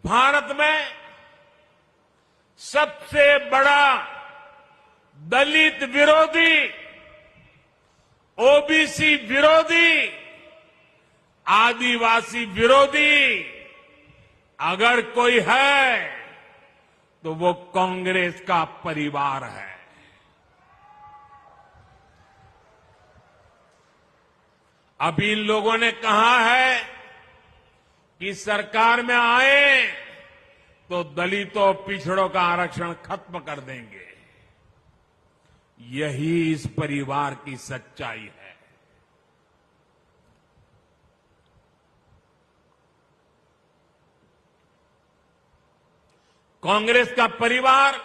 भारत में सबसे बड़ा दलित विरोधी, ओबीसी विरोधी, आदिवासी विरोधी अगर कोई है तो वो कांग्रेस का परिवार है। अभी इन लोगों ने कहा है कि सरकार में आए तो दलितों पिछड़ों का आरक्षण खत्म कर देंगे। यही इस परिवार की सच्चाई है। कांग्रेस का परिवार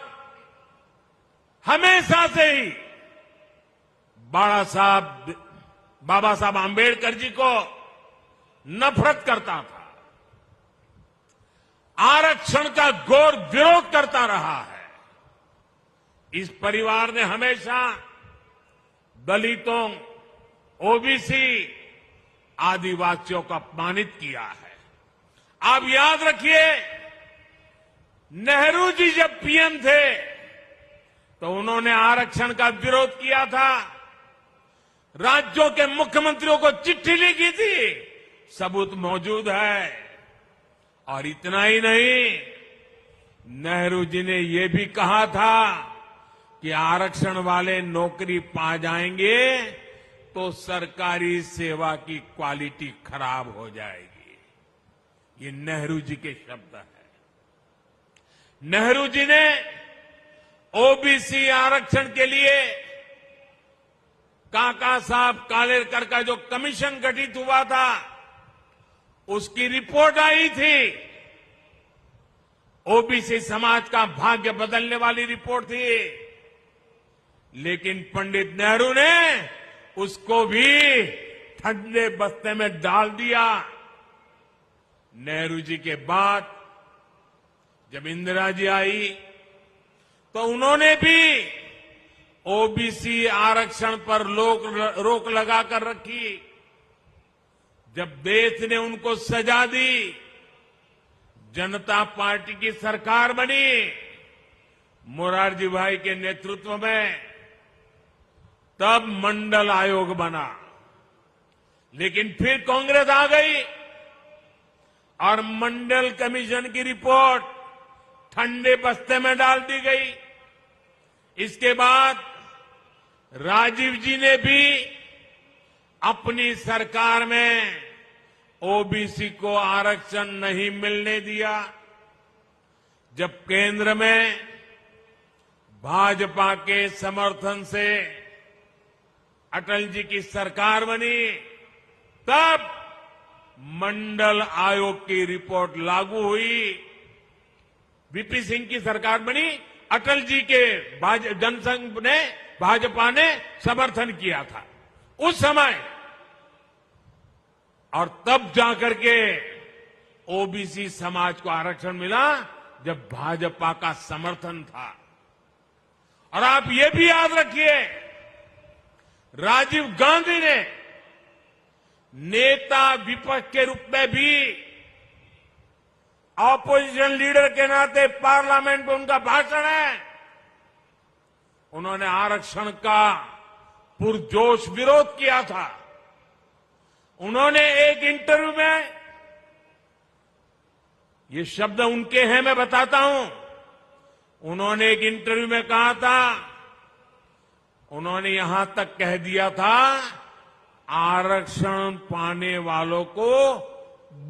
हमेशा से ही बाबा साहब आंबेडकर जी को नफरत करता था, आरक्षण का घोर विरोध करता रहा है। इस परिवार ने हमेशा दलितों, ओबीसी, आदिवासियों को अपमानित किया है। आप याद रखिए, नेहरू जी जब पीएम थे तो उन्होंने आरक्षण का विरोध किया था, राज्यों के मुख्यमंत्रियों को चिट्ठी लिखी थी, सबूत मौजूद है। और इतना ही नहीं, नेहरू जी ने यह भी कहा था कि आरक्षण वाले नौकरी पा जाएंगे तो सरकारी सेवा की क्वालिटी खराब हो जाएगी। ये नेहरू जी के शब्द हैं। नेहरू जी ने ओबीसी आरक्षण के लिए काका साहब कालेलकर का जो कमीशन गठित हुआ था, उसकी रिपोर्ट आई थी। ओबीसी समाज का भाग्य बदलने वाली रिपोर्ट थी, लेकिन पंडित नेहरू ने उसको भी ठंडे बस्ते में डाल दिया। नेहरू जी के बाद जब इंदिरा जी आई तो उन्होंने भी ओबीसी आरक्षण पर रोक लगाकर रखी। जब देश ने उनको सजा दी, जनता पार्टी की सरकार बनी, मोरारजी भाई के नेतृत्व में, तब मंडल आयोग बना। लेकिन फिर कांग्रेस आ गई और मंडल कमीशन की रिपोर्ट ठंडे बस्ते में डाल दी गई। इसके बाद राजीव जी ने भी अपनी सरकार में ओबीसी को आरक्षण नहीं मिलने दिया। जब केंद्र में भाजपा के समर्थन से अटल जी की सरकार बनी, तब मंडल आयोग की रिपोर्ट लागू हुई। वीपी सिंह की सरकार बनी, अटल जी के जनसंघ ने, भाजपा ने समर्थन किया था उस समय, और तब जाकर के ओबीसी समाज को आरक्षण मिला जब भाजपा का समर्थन था। और आप ये भी याद रखिए, राजीव गांधी ने नेता विपक्ष के रूप में भी, ऑपोजिशन लीडर के नाते पार्लियामेंट में उनका भाषण है, उन्होंने आरक्षण का पुरजोश विरोध किया था। उन्होंने एक इंटरव्यू में, ये शब्द उनके हैं, मैं बताता हूं, उन्होंने एक इंटरव्यू में कहा था, उन्होंने यहां तक कह दिया था, आरक्षण पाने वालों को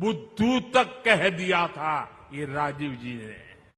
बुद्धू तक कह दिया था, ये राजीव जी ने।